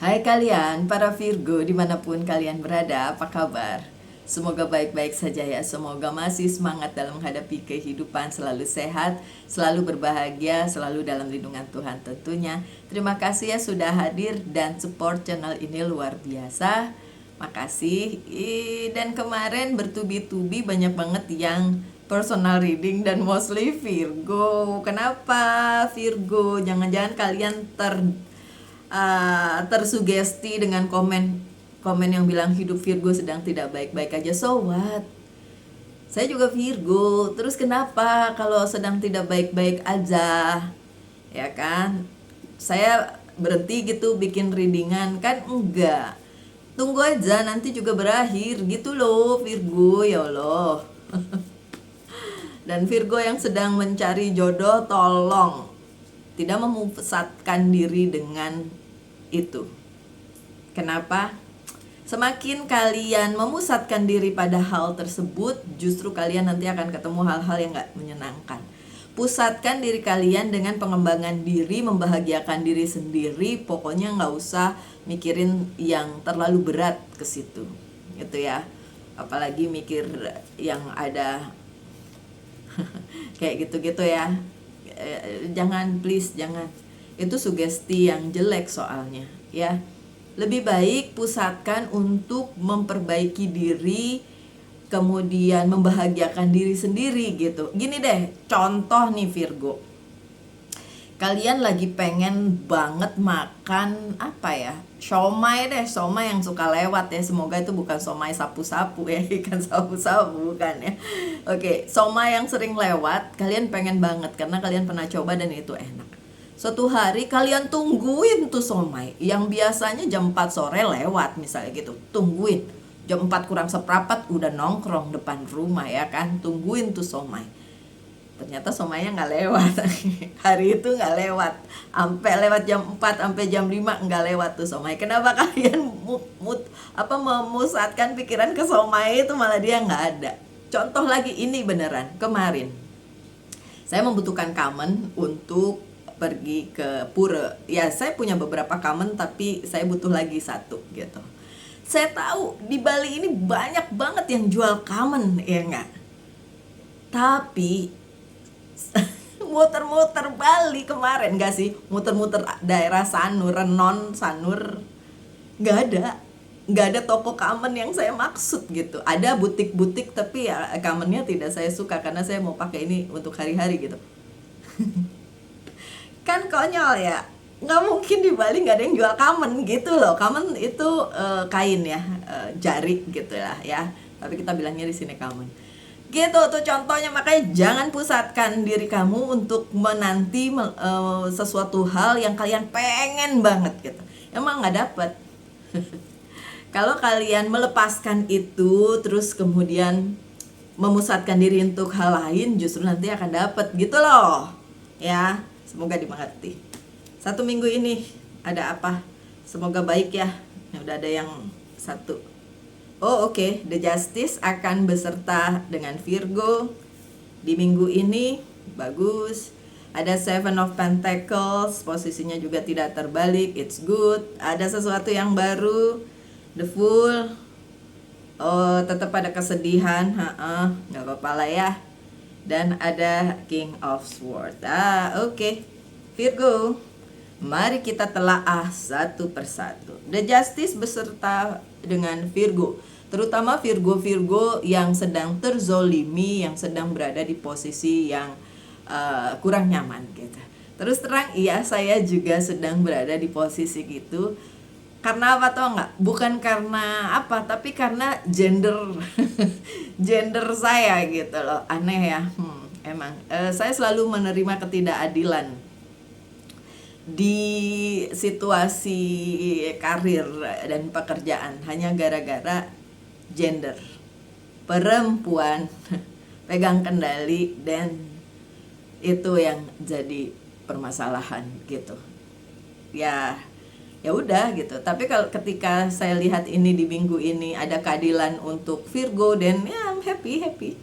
Hai kalian, para Virgo dimanapun kalian berada, apa kabar? Semoga baik-baik saja ya, semoga masih semangat dalam menghadapi kehidupan, selalu sehat, selalu berbahagia, selalu dalam lindungan Tuhan tentunya. Terima kasih ya sudah hadir dan support channel ini luar biasa. Makasih. Dan kemarin bertubi-tubi banyak banget yang personal reading dan mostly Virgo. Kenapa Virgo? Jangan-jangan kalian tersugesti dengan komen yang bilang hidup Virgo sedang tidak baik-baik aja. So what? Saya juga Virgo. Terus kenapa kalau sedang tidak baik-baik aja? Ya kan? Saya berhenti gitu bikin readingan kan enggak. Tunggu aja nanti juga berakhir gitu loh Virgo, ya Allah. Dan Virgo yang sedang mencari jodoh, tolong tidak memusatkan diri dengan itu. Kenapa? Semakin kalian memusatkan diri pada hal tersebut, justru kalian nanti akan ketemu hal-hal yang gak menyenangkan. Pusatkan diri kalian dengan pengembangan diri, membahagiakan diri sendiri. Pokoknya gak usah mikirin yang terlalu berat ke situ, gitu ya. Apalagi mikir yang ada kayak gitu-gitu ya. Jangan, please jangan. Itu sugesti yang jelek soalnya ya. Lebih baik pusatkan untuk memperbaiki diri, kemudian membahagiakan diri sendiri gitu. Gini deh, contoh nih Virgo. Kalian lagi pengen banget makan apa ya? Siomay deh, siomay yang suka lewat ya. Semoga itu bukan siomay sapu-sapu ya, ikan sapu-sapu bukan ya. Oke, siomay yang sering lewat, kalian pengen banget karena kalian pernah coba dan itu enak. Suatu hari kalian tungguin tuh somai yang biasanya jam 4 sore lewat misalnya gitu. Tungguin. Jam 4 kurang seperempat udah nongkrong depan rumah ya kan. Tungguin tuh somai. Ternyata somainya nggak lewat. Hari itu nggak lewat. Sampai lewat jam 4 sampai jam 5 nggak lewat tuh somai. Kenapa kalian memusatkan pikiran ke somai itu malah dia nggak ada. Contoh lagi ini beneran kemarin. Saya membutuhkan kamen untuk pergi ke pura. Ya saya punya beberapa kamen tapi saya butuh lagi satu gitu. Saya tahu di Bali ini banyak banget yang jual kamen ya enggak. Tapi muter-muter Bali kemarin enggak sih? Muter-muter daerah Sanur, Renon, Sanur. Enggak ada toko kamen yang saya maksud gitu. Ada butik-butik tapi ya kamennya tidak saya suka karena saya mau pakai ini untuk hari-hari gitu. Kan konyol ya, nggak mungkin di Bali nggak ada yang jual kamen gitu loh. Kamen itu kain ya, jari gitu lah ya, tapi kita bilangnya di sini kamen gitu tuh contohnya. Makanya jangan pusatkan diri kamu untuk menanti sesuatu hal yang kalian pengen banget gitu, emang nggak dapet. Kalau kalian melepaskan itu terus kemudian memusatkan diri untuk hal lain, justru nanti akan dapet gitu loh ya. Semoga dimengerti. Satu minggu ini ada apa? Semoga baik ya. Udah ada yang satu. Oh oke. The Justice akan beserta dengan Virgo di minggu ini. Bagus. Ada Seven of Pentacles, posisinya juga tidak terbalik. It's good. Ada sesuatu yang baru. The Fool. Oh tetap ada kesedihan. Gak apa-apa lah ya. Dan ada King of Swords. Oke. Virgo, mari kita telaah satu persatu. The Justice beserta dengan Virgo, terutama Virgo-Virgo yang sedang terzolimi, yang sedang berada di posisi yang kurang nyaman gitu. Terus terang iya, saya juga sedang berada di posisi gitu. Karena apa tau nggak? Bukan karena apa, tapi karena gender gender saya gitu loh. Aneh ya. Emang saya selalu menerima ketidakadilan di situasi karir dan pekerjaan hanya gara-gara gender. Perempuan pegang kendali dan itu yang jadi permasalahan gitu. Ya udah gitu. Tapi kalau ketika saya lihat ini di minggu ini ada keadilan untuk Virgo, dan ya I'm happy.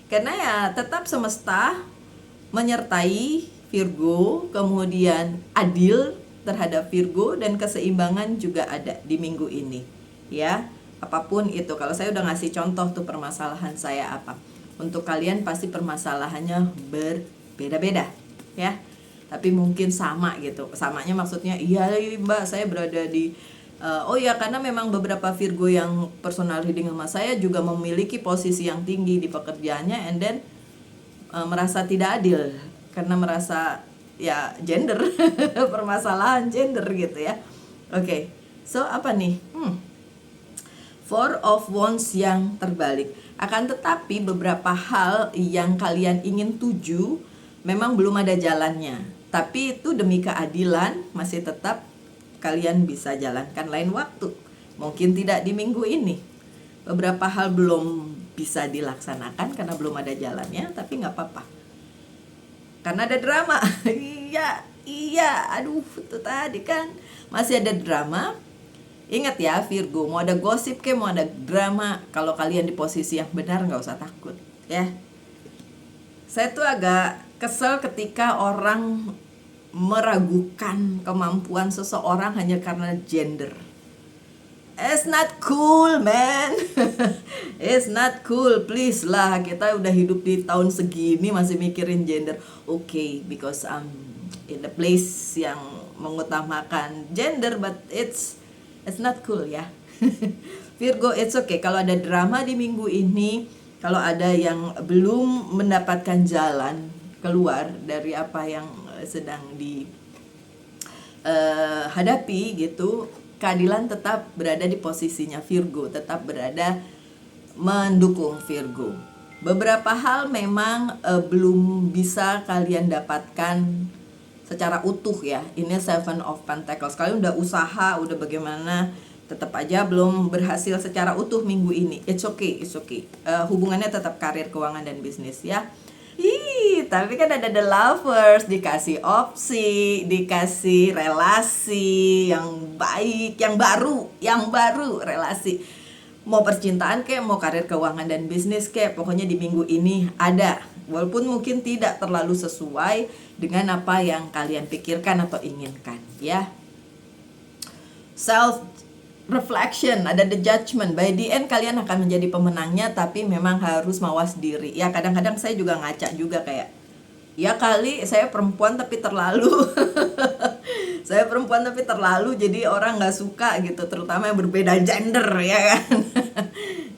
Karena ya tetap semesta menyertai Virgo, kemudian adil terhadap Virgo, dan keseimbangan juga ada di minggu ini ya. Apapun itu, kalau saya udah ngasih contoh tuh permasalahan saya apa, untuk kalian pasti permasalahannya berbeda-beda ya, tapi mungkin sama gitu. Samanya maksudnya iya Mbak, saya berada di oh ya, karena memang beberapa Virgo yang personal reading sama saya juga memiliki posisi yang tinggi di pekerjaannya, and then merasa tidak adil karena merasa ya gender permasalahan gender gitu ya. Oke, so apa nih? Four of Wands yang terbalik. Akan tetapi beberapa hal yang kalian ingin tuju memang belum ada jalannya, tapi itu demi keadilan masih tetap kalian bisa jalankan lain waktu. Mungkin tidak di minggu ini. Beberapa hal belum bisa dilaksanakan karena belum ada jalannya, tapi nggak apa-apa. Karena ada drama. Iya, aduh, itu tadi kan masih ada drama. Ingat ya Virgo, mau ada gosip ke, mau ada drama, kalau kalian di posisi yang benar nggak usah takut ya. Saya tuh agak kesel ketika orang meragukan kemampuan seseorang hanya karena gender. It's not cool, man. It's not cool, please lah. Kita udah hidup di tahun segini masih mikirin gender. Okay, because I'm in the place yang mengutamakan gender, but it's not cool ya. Virgo, it's okay kalau ada drama di minggu ini, kalau ada yang belum mendapatkan jalan keluar dari apa yang sedang dihadapi gitu. Keadilan tetap berada di posisinya Virgo, tetap berada mendukung Virgo. Beberapa hal memang belum bisa kalian dapatkan secara utuh ya. Ini Seven of Pentacles. Kalian udah usaha, udah bagaimana, tetap aja belum berhasil secara utuh minggu ini. It's okay, it's okay. Hubungannya tetap karir, keuangan, dan bisnis ya. Tapi kan ada the lovers, dikasih opsi, dikasih relasi yang baik, yang baru relasi. Mau percintaan kayak, mau karir, keuangan, dan bisnis kayak, pokoknya di minggu ini ada. Walaupun mungkin tidak terlalu sesuai dengan apa yang kalian pikirkan atau inginkan ya. Self reflection, ada the judgment. By the end kalian akan menjadi pemenangnya, tapi memang harus mawas diri ya. Kadang-kadang saya juga ngaca juga kayak, ya kali saya perempuan tapi terlalu saya perempuan tapi terlalu, jadi orang nggak suka gitu, terutama yang berbeda gender ya kan.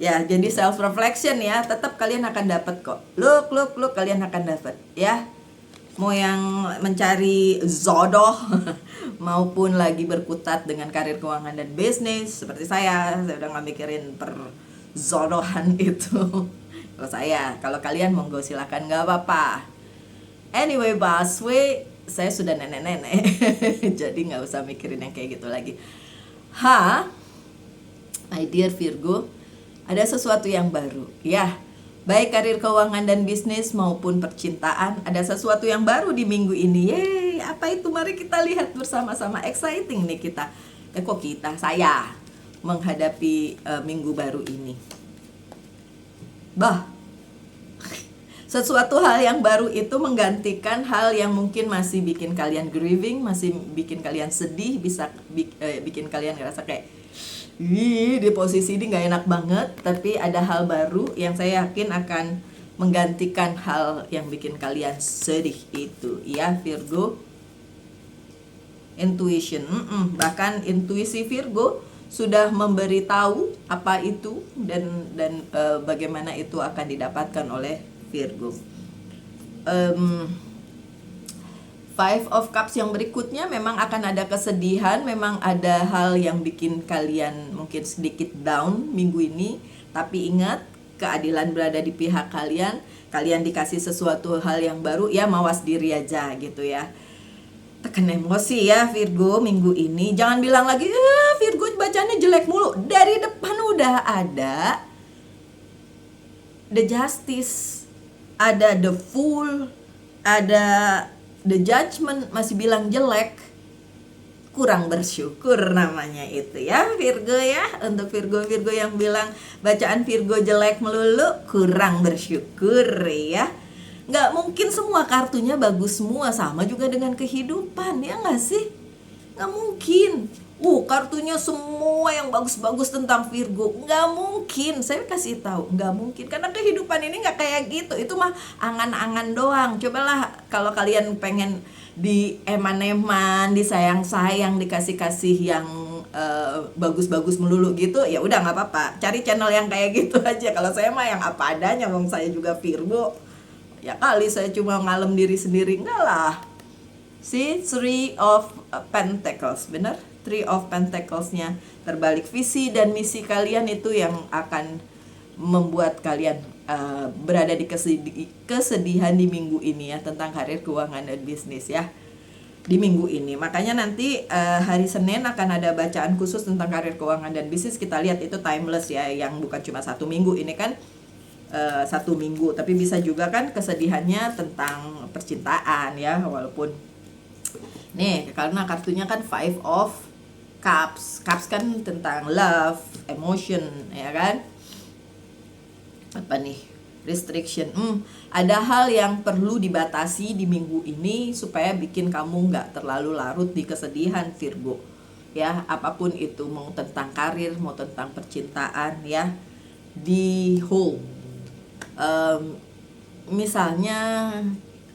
Ya, jadi self reflection ya, tetap kalian akan dapat kok. Look, kalian akan dapat ya. Mau yang mencari jodoh maupun lagi berkutat dengan karir, keuangan, dan bisnis seperti saya udah nggak mikirin perjodohan itu. Kalau saya, kalau kalian monggo silakan, nggak apa-apa. Anyway, Baswe, saya sudah nenek-nenek jadi nggak usah mikirin yang kayak gitu lagi. My dear Virgo, ada sesuatu yang baru ya. Baik karir, keuangan, dan bisnis maupun percintaan, ada sesuatu yang baru di minggu ini. Yeay, apa itu? Mari kita lihat bersama-sama. Exciting nih kita. Saya menghadapi minggu baru ini. Sesuatu hal yang baru itu menggantikan hal yang mungkin masih bikin kalian grieving, masih bikin kalian sedih, bisa bikin kalian ngerasa kayak di posisi ini gak enak banget. Tapi ada hal baru yang saya yakin akan menggantikan hal yang bikin kalian sedih itu ya Virgo. Intuition, bahkan intuisi Virgo sudah memberitahu apa itu dan bagaimana itu akan didapatkan oleh Virgo. Five of Cups yang berikutnya memang akan ada kesedihan, memang ada hal yang bikin kalian mungkin sedikit down minggu ini. Tapi ingat, keadilan berada di pihak kalian. Kalian dikasih sesuatu hal yang baru, ya mawas diri aja gitu ya. Tekan emosi ya Virgo minggu ini. Jangan bilang lagi, Virgo bacanya jelek mulu. Dari depan udah ada the Justice, ada the Fool, ada the Judgment, masih bilang jelek. Kurang bersyukur namanya itu ya Virgo ya. Untuk Virgo-Virgo yang bilang bacaan Virgo jelek melulu, kurang bersyukur ya. Nggak mungkin semua kartunya bagus semua. Sama juga dengan kehidupan, ya nggak sih? Nggak mungkin. Kartunya semua yang bagus-bagus tentang Virgo. Nggak mungkin. Saya kasih tahu, nggak mungkin. Karena kehidupan ini nggak kayak gitu. Itu mah angan-angan doang. Cobalah kalau kalian pengen di eman-eman, disayang-sayang, dikasih-kasih yang bagus-bagus melulu gitu, ya udah nggak apa-apa. Cari channel yang kayak gitu aja. Kalau saya mah yang apa adanya, wong saya juga Virgo. Ya kali saya cuma ngalem diri sendiri, enggak lah. See, Three of Pentacles, bener? Three of Pentacles-nya terbalik. Visi dan misi kalian itu yang akan membuat kalian berada di kesedihan di minggu ini ya, tentang karir, keuangan, dan bisnis ya, di minggu ini. Makanya nanti hari Senin akan ada bacaan khusus tentang karir, keuangan, dan bisnis. Kita lihat itu timeless ya, yang bukan cuma 1 minggu. Ini kan 1 minggu, tapi bisa juga kan kesedihannya tentang percintaan ya, walaupun nih, karena kartunya kan Five of Cups. Cups kan tentang love, emotion, ya kan? Apa nih? Restriction. Ada hal yang perlu dibatasi di minggu ini supaya bikin kamu nggak terlalu larut di kesedihan, Virgo. Ya, apapun itu, mau tentang karir, mau tentang percintaan, ya, di hold. Misalnya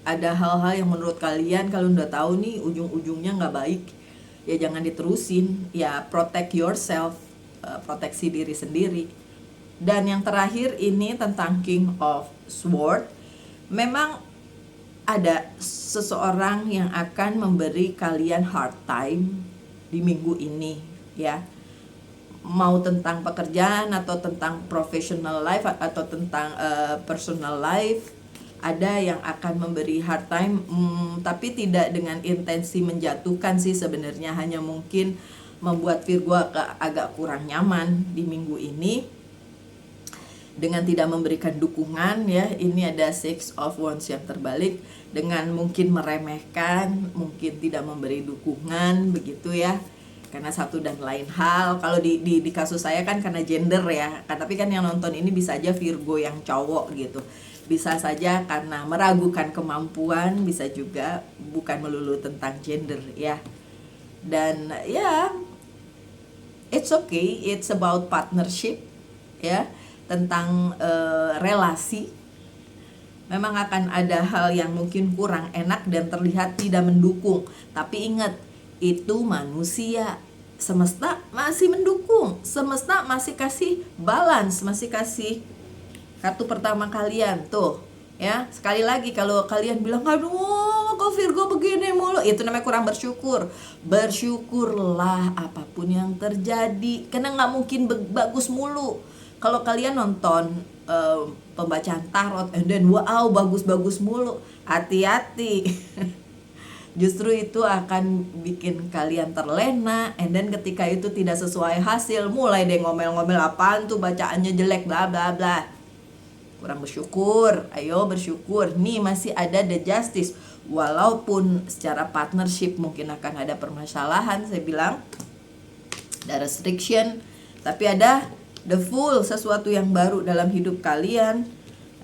ada hal-hal yang menurut kalian kalau udah tahu nih ujung-ujungnya nggak baik, ya jangan diterusin. Ya, protect yourself, proteksi diri sendiri. Dan yang terakhir ini tentang King of Sword. Memang ada seseorang yang akan memberi kalian hard time di minggu ini ya, mau tentang pekerjaan atau tentang professional life atau tentang personal life. Ada yang akan memberi hard time, tapi tidak dengan intensi menjatuhkan sih sebenarnya, hanya mungkin membuat Virgo agak kurang nyaman di minggu ini dengan tidak memberikan dukungan ya. Ini ada Six of Wands yang terbalik, dengan mungkin meremehkan, mungkin tidak memberi dukungan begitu ya, karena satu dan lain hal. Kalau di kasus saya kan karena gender ya, tapi kan yang nonton ini bisa aja Virgo yang cowok gitu, bisa saja karena meragukan kemampuan, bisa juga bukan melulu tentang gender ya. Dan ya, it's okay, it's about partnership ya, tentang relasi. Memang akan ada hal yang mungkin kurang enak dan terlihat tidak mendukung, tapi ingat, itu manusia. Semesta masih mendukung, semesta masih kasih balance, masih kasih kartu pertama kalian tuh ya. Sekali lagi, kalau kalian bilang aduh kok Virgo begini mulu, itu namanya kurang bersyukur. Bersyukurlah apapun yang terjadi, karena nggak mungkin bagus mulu. Kalau kalian nonton pembacaan tarot and then wow bagus-bagus mulu, hati-hati. Justru itu akan bikin kalian terlena, and then ketika itu tidak sesuai hasil, mulai deh ngomel-ngomel, apaan tuh bacaannya jelek, bla bla bla. Kurang bersyukur. Ayo bersyukur, nih masih ada the justice. Walaupun secara partnership mungkin akan ada permasalahan, saya bilang ada restriction, tapi ada the full, sesuatu yang baru dalam hidup kalian.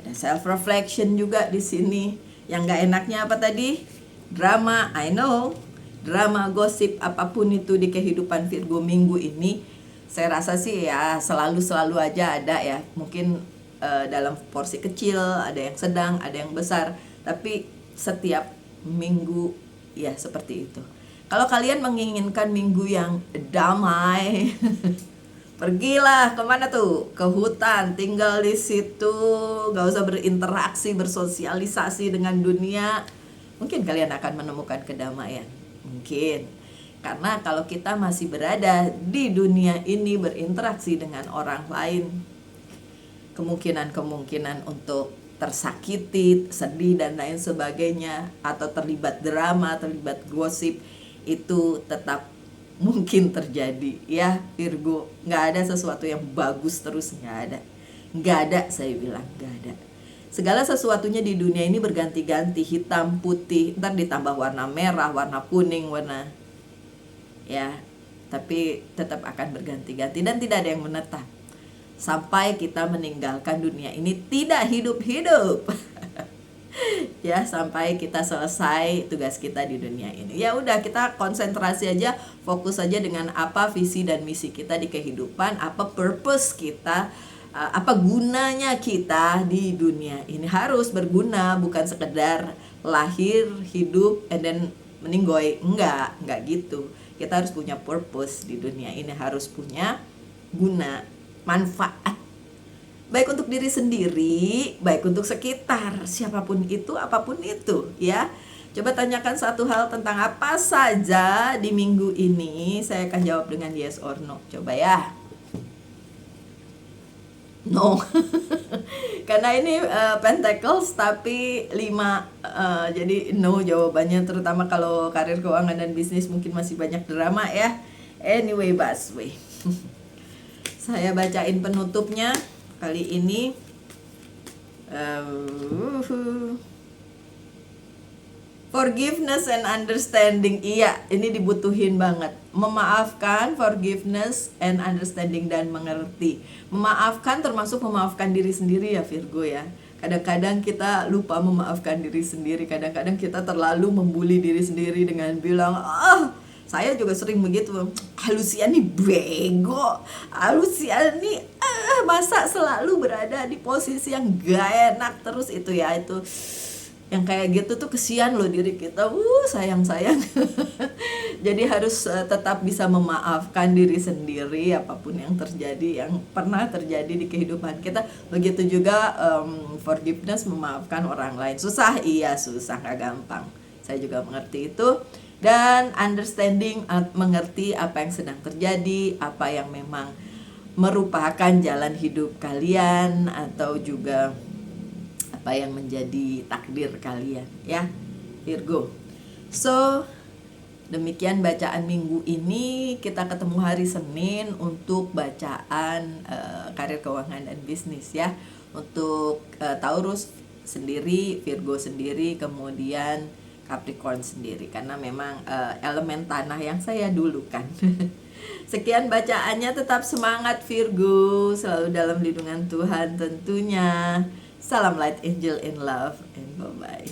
Ada self reflection juga di sini. Yang nggak enaknya apa tadi? Drama, I know. Drama, gosip, apapun itu di kehidupan Virgo minggu ini, saya rasa sih ya selalu aja ada ya. Mungkin dalam porsi kecil, ada yang sedang, ada yang besar, tapi setiap minggu ya seperti itu. Kalau kalian menginginkan minggu yang damai, pergilah kemana tuh? Ke hutan, tinggal di situ, gak usah berinteraksi, bersosialisasi dengan dunia. Mungkin kalian akan menemukan kedamaian, mungkin. Karena kalau kita masih berada di dunia ini, berinteraksi dengan orang lain, kemungkinan untuk tersakiti, sedih dan lain sebagainya, atau terlibat drama, terlibat gosip, itu tetap mungkin terjadi ya Virgo. Nggak ada sesuatu yang bagus terus, nggak ada, saya bilang nggak ada. Segala sesuatunya di dunia ini berganti-ganti, hitam, putih, ntar ditambah warna merah, warna kuning, warna ya, tapi tetap akan berganti-ganti dan tidak ada yang menetap. Sampai kita meninggalkan dunia ini, tidak hidup-hidup. ya sampai kita selesai tugas kita di dunia ini. Ya udah, kita konsentrasi aja, fokus aja dengan apa visi dan misi kita di kehidupan, apa purpose kita, apa gunanya kita di dunia ini. Harus berguna, bukan sekedar lahir, hidup, and then meninggoy. Enggak gitu. Kita harus punya purpose di dunia ini, harus punya guna, manfaat. Baik untuk diri sendiri, baik untuk sekitar, siapapun itu, apapun itu, ya. Coba tanyakan satu hal tentang apa saja di minggu ini, saya akan jawab dengan yes or no. Coba ya. No. Karena ini Pentacles tapi 5, jadi no jawabannya, terutama kalau karir, keuangan, dan bisnis mungkin masih banyak drama ya. Anyway, busway. Saya bacain penutupnya kali ini. Forgiveness and understanding. Iya, ini dibutuhin banget. Memaafkan, forgiveness and understanding, dan mengerti. Memaafkan termasuk memaafkan diri sendiri ya Virgo ya. Kadang-kadang kita lupa memaafkan diri sendiri. Kadang-kadang kita terlalu membuli diri sendiri dengan bilang, saya juga sering begitu. Lucia nih bego, Lucia nih masa selalu berada di posisi yang gak enak terus, itu ya, itu yang kayak gitu tuh kesian loh diri kita, sayang. Jadi harus tetap bisa memaafkan diri sendiri apapun yang terjadi, yang pernah terjadi di kehidupan kita. Begitu juga forgiveness, memaafkan orang lain. Susah, iya susah, gak gampang. Saya juga mengerti itu. Dan understanding, mengerti apa yang sedang terjadi, apa yang memang merupakan jalan hidup kalian, atau juga apa yang menjadi takdir kalian ya Virgo. So demikian bacaan minggu ini. Kita ketemu hari Senin untuk bacaan karir, keuangan, dan bisnis ya. Untuk Taurus sendiri, Virgo sendiri, kemudian Capricorn sendiri, karena memang elemen tanah yang saya dulukan. Sekian bacaannya, tetap semangat Virgo, selalu dalam lindungan Tuhan tentunya. Salam light angel in love, and bye-bye.